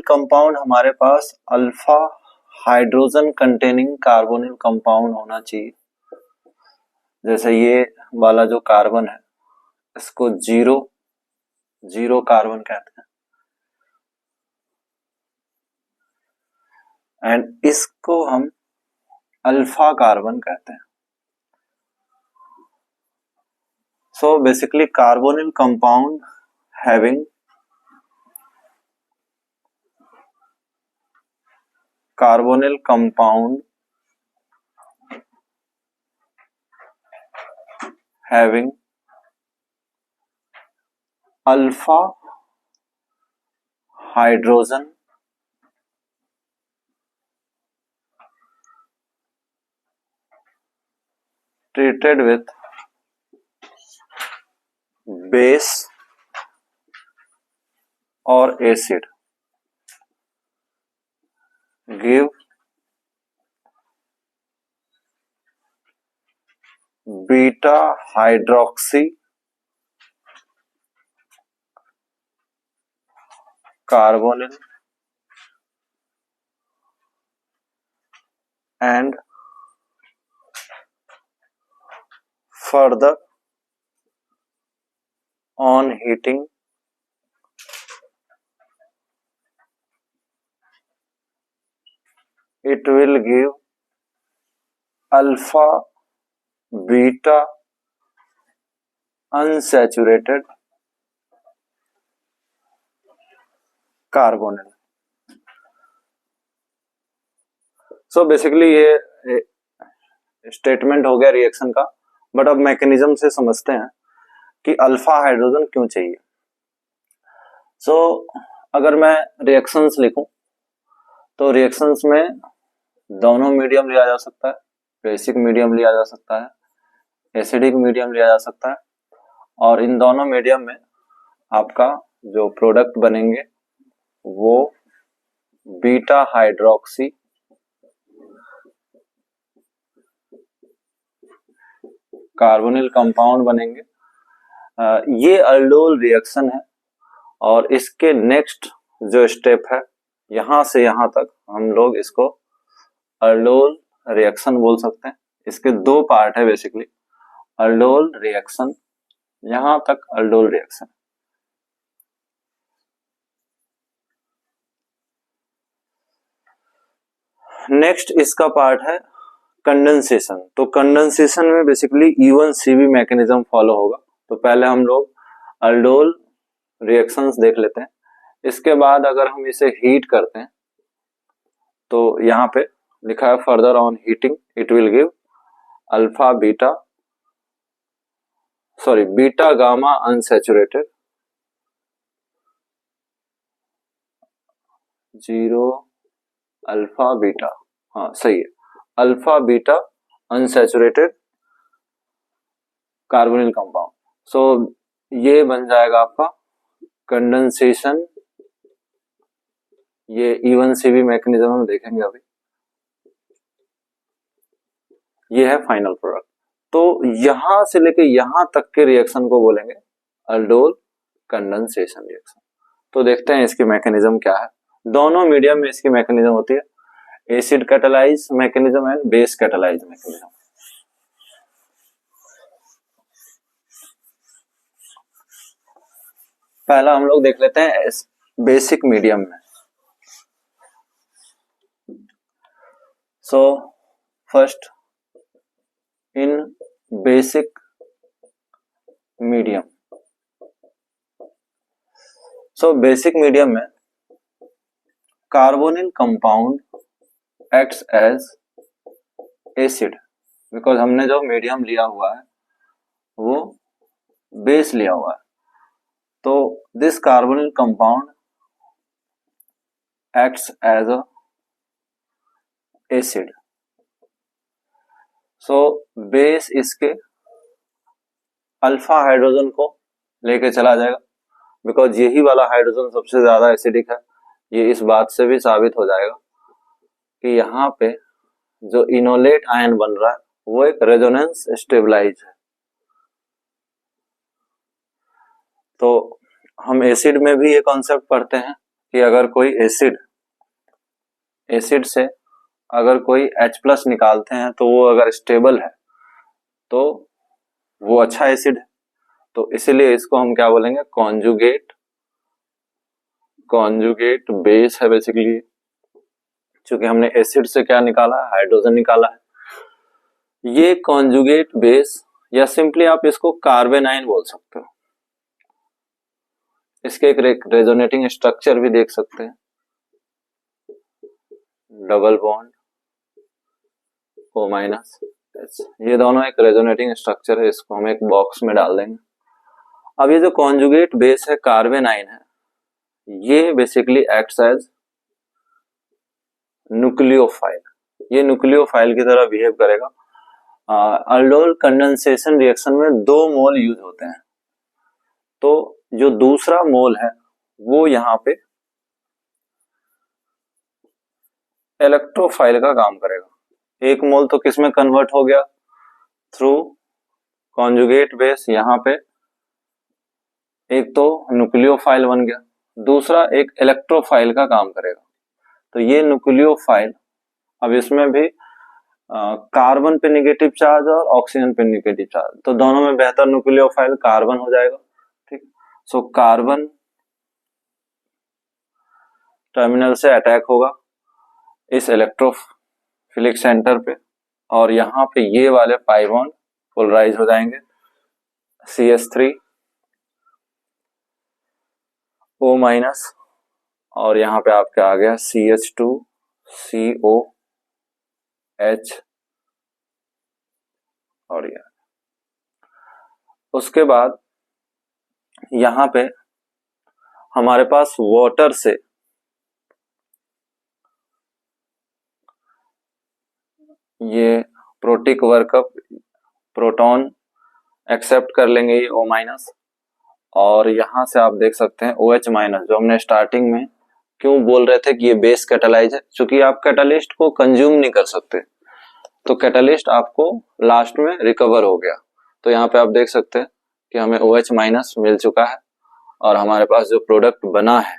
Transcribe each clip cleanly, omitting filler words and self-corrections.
Compound हमारे पास alpha hydrogen containing carbonyl compound होना चाहिए। जैसे ये वाला जो कार्बन है इसको जीरो कार्बन कहते हैं एंड इसको हम अल्फा कार्बन कहते हैं। So basically carbonyl compound having alpha hydrogen treated with base or acid give beta hydroxy carbonyl and further on heating it will give alpha beta unsaturated carbonyl। So basically ये statement हो गया reaction का, but अब mechanism से समझते हैं कि alpha hydrogen क्यों चाहिए। सो अगर मैं रिएक्शंस लिखूं तो रिएक्शंस में दोनों मीडियम लिया जा सकता है, बेसिक मीडियम लिया जा सकता है, एसिडिक मीडियम लिया जा सकता है, और इन दोनों मीडियम में आपका जो प्रोडक्ट बनेंगे वो बीटा हाइड्रोक्सी कार्बोनिल कंपाउंड बनेंगे। ये अल्डोल रिएक्शन है और इसके नेक्स्ट जो स्टेप है यहां से यहां तक हम लोग इसको अल्डोल रिएक्शन बोल सकते हैं। इसके दो पार्ट है बेसिकली, अल्डोल रिएक्शन, यहां तक अल्डोल रिएक्शन। नेक्स्ट इसका पार्ट है कंडेंसेशन। तो कंडेंसेशन में बेसिकली E1CB मैकेनिज्म फॉलो होगा। तो पहले हम लोग अल्डोल रिएक्शंस देख लेते हैं, इसके बाद अगर हम इसे हीट करते हैं तो यहाँ पे लिखा है further on heating it will give alpha beta gamma unsaturated 0 alpha beta, हाँ सही है, alpha beta unsaturated carbonyl compound. So ये बन जाएगा आपका कंडेंसेशन। ये E1CB मैकेनिज्म हम देखेंगे अभी। ये है फाइनल प्रोडक्ट। तो यहां से लेके यहां तक के रिएक्शन को बोलेंगे अल्डोल कंडेंसेशन रिएक्शन। तो देखते हैं इसकी मैकेनिज्म क्या है। दोनों मीडियम में इसकी मैकेनिज्म होती है acid catalyse mechanism and base catalyse mechanism. पहला हम लोग देख लेते हैं बेसिक मीडियम में। So first in basic medium, so basic medium में carbonyl compound acts as acid, because हमने जो मीडियम लिया हुआ है वो बेस लिया हुआ है। तो this carbonyl compound acts as a acid. So base इसके अल्फा हाइड्रोजन को लेके चला जाएगा, बिकॉज यही वाला हाइड्रोजन सबसे ज्यादा एसिडिक है। ये इस बात से भी साबित हो जाएगा कि यहाँ पे जो इनोलेट आयन बन रहा है वो एक रेजोनेंस स्टेबलाइज है। तो हम एसिड में भी ये कॉन्सेप्ट पढ़ते हैं कि अगर कोई एसिड से अगर कोई H+ निकालते हैं तो वो अगर स्टेबल है तो वो अच्छा एसिड है। तो इसीलिए इसको हम क्या बोलेंगे, कॉन्जुगेट बेस है बेसिकली, क्योंकि हमने एसिड से क्या निकाला है, हाइड्रोजन निकाला है। ये कॉन्जुगेट बेस, या सिंपली आप इसको कार्बेनाइन बोल सकते हो। इसके एक रेजोनेटिंग स्ट्रक्चर भी देख सकते हैं, डबल बॉन्ड O-, ये दोनों एक रेजोनेटिंग स्ट्रक्चर है, इसको हम एक बॉक्स में डाल देंगे। अब ये जो कॉन्जुगेट बेस है कार्बेनाइन है, ये बेसिकली एक्ट्स एज न्यूक्लियोफाइल, ये न्यूक्लियोफाइल की तरह बिहेव करेगा। अल्डोल कंडेंसेशन रिएक्शन में 2 मोल यूज होते हैं, तो जो दूसरा मोल है वो यहाँ पे इलेक्ट्रोफाइल का काम करेगा। 1 मोल तो किस में कन्वर्ट हो गया, थ्रू कॉन्जुगेट बेस, यहाँ पे एक तो न्यूक्लियोफाइल बन गया, दूसरा एक इलेक्ट्रोफाइल का काम करेगा। तो ये न्यूक्लियोफाइल, अब इसमें भी कार्बन पे नेगेटिव चार्ज और ऑक्सीजन पे नेगेटिव चार्ज, तो दोनों में बेहतर न्यूक्लियोफाइल कार्बन हो जाएगा। ठीक, सो कार्बन टर्मिनल से अटैक होगा इस इलेक्ट्रोफिलिक सेंटर पे, और यहाँ पे ये वाले पाई बॉन्ड पोलराइज हो जाएंगे, CH3 O-, और यहाँ पे आपके आ गया CH2 COH, और ये उसके बाद यहाँ पे हमारे पास वाटर से ये प्रोटिक वर्कअप, प्रोटॉन एक्सेप्ट कर लेंगे ये O-, और यहां से आप देख सकते हैं OH-, जो हमने स्टार्टिंग में क्यों बोल रहे थे कि ये बेस कैटालाइज है, क्योंकि आप कैटालिस्ट को कंज्यूम नहीं कर सकते, तो कैटालिस्ट आपको लास्ट में रिकवर हो गया। तो यहाँ पे आप देख सकते हैं कि हमें OH- मिल चुका है, और हमारे पास जो प्रोडक्ट बना है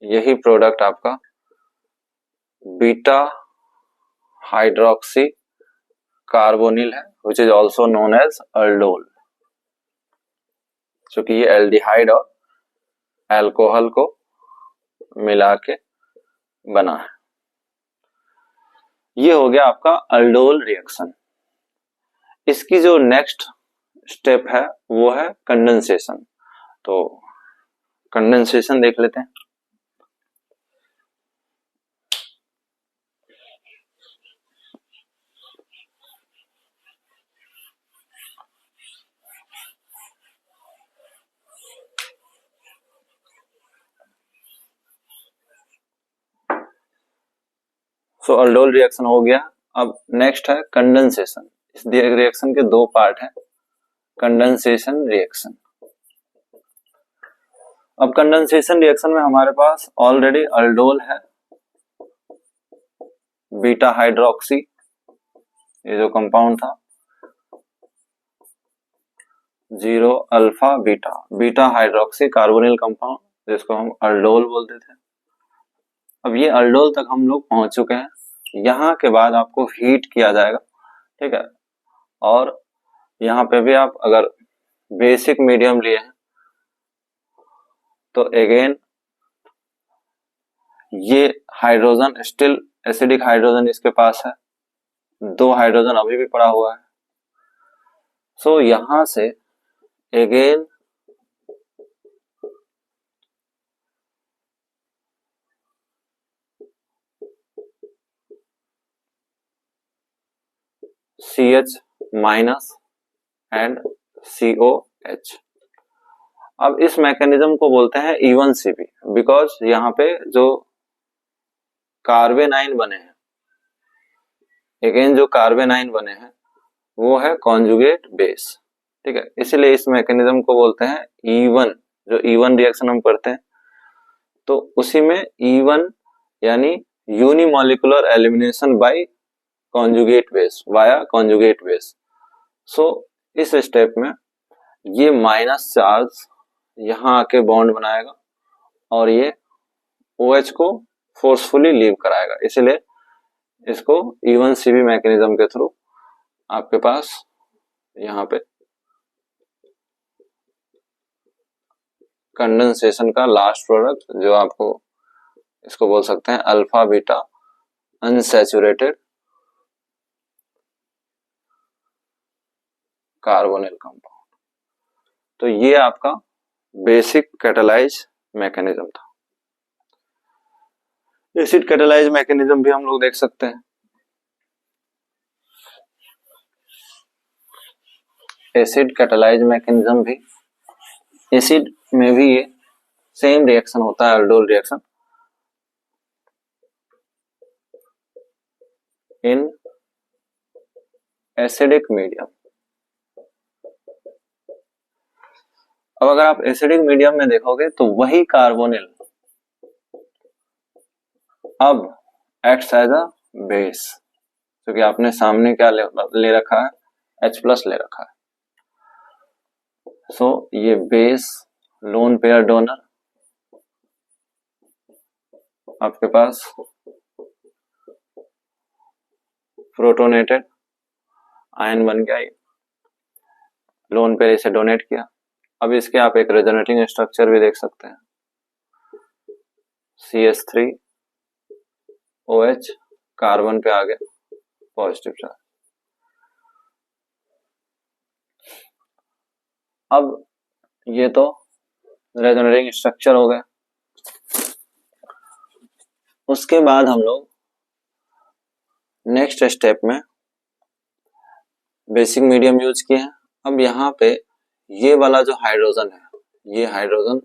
यही प्रोडक्ट आपका बीटा हाइड्रोक्सी कार्बोनिल है, which is also known as aldol, क्योंकि ये एल्डिहाइड और अल्कोहल को मिला के बना है। ये हो गया आपका अल्डोल रिएक्शन। इसकी जो नेक्स्ट स्टेप है वो है कंडेंसेशन। तो कंडेंसेशन देख लेते हैं। सो अल्डोल रिएक्शन हो गया। अब नेक्स्ट है कंडेंसेशन। इस रिएक्शन के 2 पार्ट हैं, कंडेंसेशन रिएक्शन। अब कंडेंसेशन रिएक्शन में हमारे पास ऑलरेडी अल्डोल है, बीटा हाइड्रोक्सी, ये जो कंपाउंड था 0 alpha beta hydroxy carbonyl compound, जिसको हम अल्डोल बोलते थे। अब ये अल्डोल तक हम लोग पहुंच चुके हैं। यहाँ के बाद आपको हीट किया जाएगा, ठीक है। और यहाँ पे भी आप अगर बेसिक मीडियम लिए हैं तो अगेन ये हाइड्रोजन स्टिल एसिडिक हाइड्रोजन इसके पास है, 2 हाइड्रोजन अभी भी पड़ा हुआ है। सो यहां से अगेन CH- एंड COH। अब इस मैकेनिज्म को बोलते हैं E1CP, बिकॉज यहाँ पे जो कार्बेनाइन बने हैं, अगेन जो कार्बेनाइन बने हैं वो है कॉन्जुगेट बेस, ठीक है। इसलिए इस मैकेनिज्म को बोलते हैं E1। जो E1 रिएक्शन हम करते हैं तो उसी में E1 यानी unimolecular elimination by conjugate base, via conjugate base. So इस स्टेप में ये माइनस चार्ज यहाँ आके बॉन्ड बनाएगा और ये OH को फोर्सफुली लीव कराएगा, इसलिए इसको E1CB मैकेनिज्म के थ्रू आपके पास यहाँ पे कंडेंसेशन का लास्ट प्रोडक्ट जो आपको इसको बोल सकते हैं alpha beta unsaturated carbonyl compound. तो ये आपका बेसिक कैटालाइज मैकेनिज्म था। एसिड कैटालाइज मैकेनिज्म भी हम लोग देख सकते हैं। एसिड कैटालाइज मैकेनिज्म भी, एसिड में भी ये सेम रिएक्शन होता है, aldol reaction in acidic medium. अब अगर आप एसिडिक मीडियम में देखोगे तो वही कार्बोनिल अब एक्ट्स एज अ बेस, क्योंकि आपने सामने क्या ले रखा है, H+ ले रखा है। सो ये बेस लोन पेयर डोनर आपके पास प्रोटोनेटेड आयन बन गया, लोन पेयर इसे डोनेट किया। अब इसके आप एक रेजोनेटिंग स्ट्रक्चर भी देख सकते हैं, CH3OH कार्बन पे आ गया पॉजिटिव चार्ज। अब ये तो रेजोनेटिंग स्ट्रक्चर हो गया। उसके बाद हम लोग नेक्स्ट स्टेप में बेसिक मीडियम यूज किए हैं। अब यहाँ पे ये वाला जो हाइड्रोजन है, ये हाइड्रोजन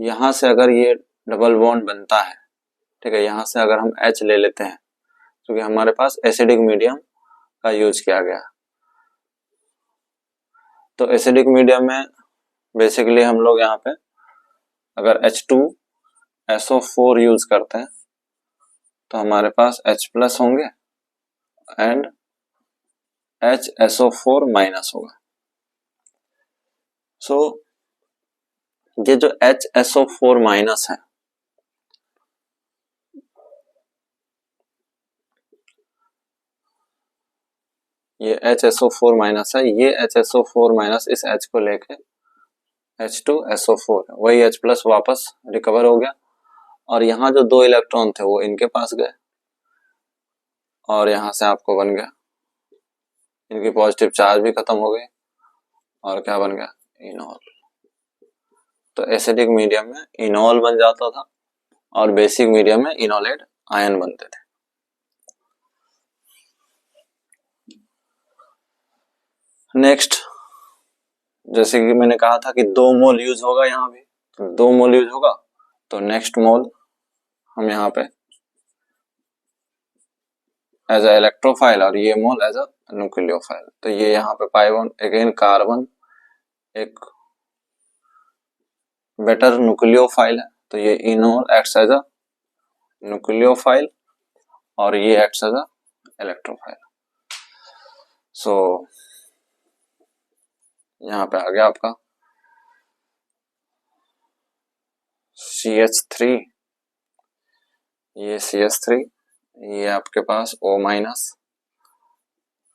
यहाँ से अगर ये डबल बॉन्ड बनता है, ठीक है, यहाँ से अगर हम H ले लेते हैं क्योंकि हमारे पास एसिडिक मीडियम का यूज किया गया, तो एसिडिक मीडियम में बेसिकली हम लोग यहाँ पे अगर H2SO4 यूज करते हैं तो हमारे पास H+ होंगे एंड HSO4- होगा। सो ये जो HSO4- है, ये HSO4- है, ये HSO4- इस H को लेके H2SO4 वही H+ वापस रिकवर हो गया और यहाँ जो 2 इलेक्ट्रॉन थे वो इनके पास गए और यहाँ से आपको बन गया, इनकी पॉजिटिव चार्ज भी खत्म हो गई और क्या बन गया, इनॉल। तो एसिडिक मीडियम में इनॉल बन जाता था और बेसिक मीडियम में इनोलेट आयन बनते थे। नेक्स्ट, जैसे कि मैंने कहा था कि 2 मोल यूज होगा, यहाँ भी 2 मोल यूज होगा, तो नेक्स्ट मोल हम यहाँ पे एज अ इलेक्ट्रोफाइल और ये मोल एज अ न्यूक्लियोफाइल। तो ये यहाँ पे पाई बॉन्ड अगेन कार्बन एक बेटर न्यूक्लियोफाइल है, तो ये enol acts as a nucleophile और ये acts as a electrophile. So यहाँ पे आ गया आपका CH3, ये CH3, ये आपके पास O-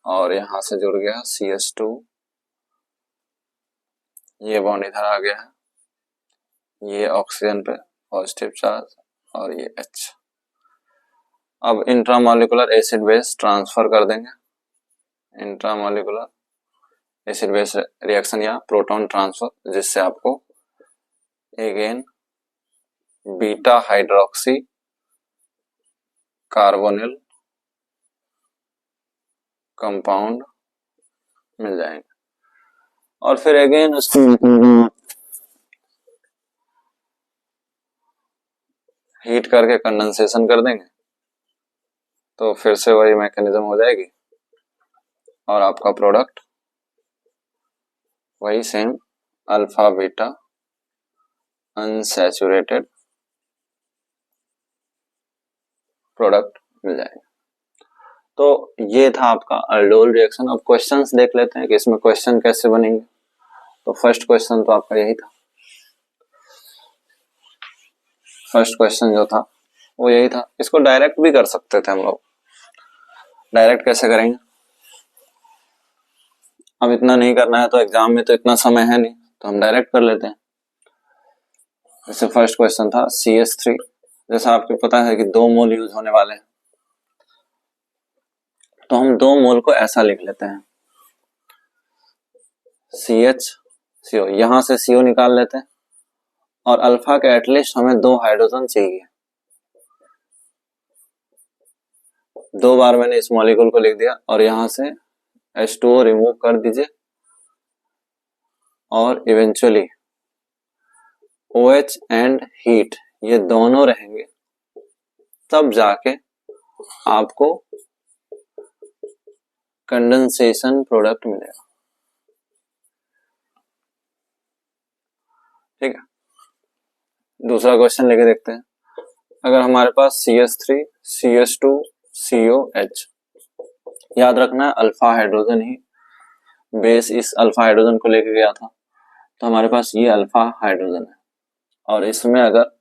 और यहां से जुड़ गया CH2, ये बॉन्ड इधर आ गया है, ये ऑक्सीजन पे पॉजिटिव चार्ज और ये H। अब इंट्रामोलिकुलर एसिड बेस ट्रांसफर कर देंगे, इंट्रामोलिकुलर एसिड बेस रिएक्शन या प्रोटॉन ट्रांसफर, जिससे आपको again beta hydroxy carbonyl compound मिल जाएंगे और फिर अगेन उसको हीट करके कंडेंसेशन कर देंगे, तो फिर से वही मैकेनिज्म हो जाएगी और आपका प्रोडक्ट वही same alpha beta unsaturated product मिल जाएगा। तो ये था आपका aldol रिएक्शन। अब क्वेश्चंस देख लेते हैं कि इसमें क्वेश्चन कैसे बनेंगे। तो फर्स्ट क्वेश्चन तो आपका यही था, फर्स्ट क्वेश्चन जो था वो यही था। इसको डायरेक्ट भी कर सकते थे हम लोग। डायरेक्ट कैसे करेंगे, अब इतना नहीं करना है तो एग्जाम में तो इतना समय है नहीं, तो हम डायरेक्ट कर लेते हैं। जैसे फर्स्ट क्वेश्चन था CH3, जैसा आपको पता है कि 2 मोल यूज होने वाले हैं, तो हम 2 मोल को ऐसा लिख लेते हैं CH CO, यहां से CO निकाल लेते हैं, और अल्फा के एटलीस्ट हमें 2 हाइड्रोजन चाहिए। 2 बार मैंने इस मॉलिक्यूल को लिख दिया और यहां से H2O रिमूव कर दीजिए, और इवेंचुअली OH एंड हीट ये दोनों रहेंगे, तब जाके आपको कंडेंसेशन प्रोडक्ट मिलेगा। ठीक है, दूसरा क्वेश्चन लेके देखते हैं। अगर हमारे पास CH3 CH2 COH, याद रखना है अल्फा हाइड्रोजन ही बेस इस अल्फा हाइड्रोजन को लेके गया था, तो हमारे पास ये अल्फा हाइड्रोजन है, और इसमें अगर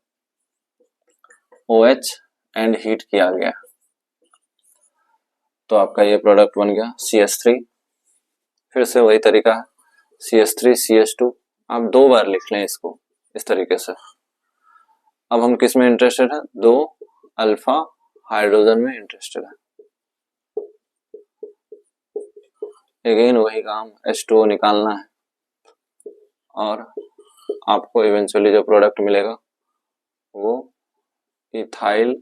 OH एंड हीट किया गया तो आपका ये प्रोडक्ट बन गया CH3। फिर से वही तरीका है, CH3 CH2 आप 2 बार लिख लें इसको इस तरीके से। अब हम किस में इंटरेस्टेड है, 2 अल्फा हाइड्रोजन में इंटरेस्टेड है। अगेन वही काम, H2O निकालना है, और आपको इवेंचुअली जो प्रोडक्ट मिलेगा वो इथाइल,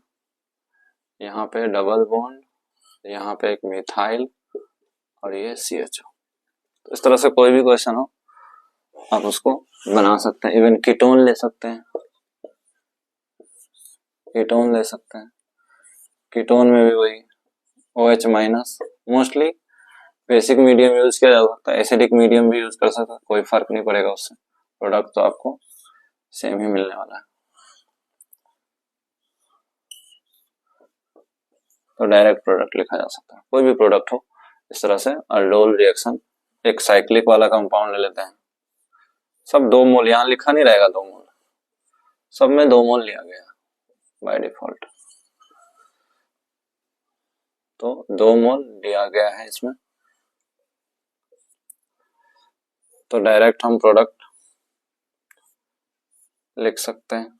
यहाँ पे डबल बॉन्ड, यहाँ पे एक मिथाइल, और ये CHO। तो इस तरह से कोई भी क्वेश्चन हो आप उसको बना सकते हैं। इवन कीटोन ले सकते हैं, कीटोन ले सकते हैं। कीटोन में भी वही OH minus, mostly basic medium use किया जा सकता है, एसिडिक मीडियम भी यूज कर सकता है, कोई फर्क नहीं पड़ेगा उससे, प्रोडक्ट तो आपको सेम ही मिलने वाला है। तो डायरेक्ट प्रोडक्ट लिखा जा सकता है, कोई भी प्रोडक्ट हो इस तरह से। अल्डोल रिएक्शन, एक साइक्लिक वाला कंपाउंड ले लेते हैं, सब 2 मोल, यहाँ लिखा नहीं रहेगा 2 मोल, सब में 2 मोल लिया गया बाय डिफॉल्ट, तो 2 मोल लिया गया है इसमें। तो डायरेक्ट हम प्रोडक्ट लिख सकते हैं।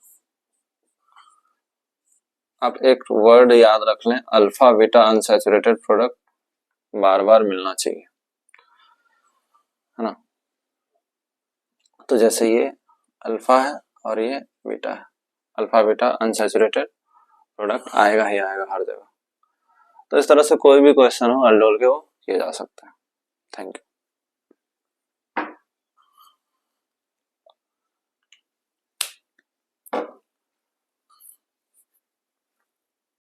आप एक वर्ड याद रख लें, अल्फा बीटा अनसैचुरेटेड प्रोडक्ट बार बार मिलना चाहिए, है ना। तो जैसे ये अल्फा है और ये बीटा है, अल्फा बीटा अनसैचुरेटेड प्रोडक्ट आएगा ही आएगा हर जगह। तो इस तरह से कोई भी क्वेश्चन हो अल्डोल के वो किए जा सकते हैं। Thank you.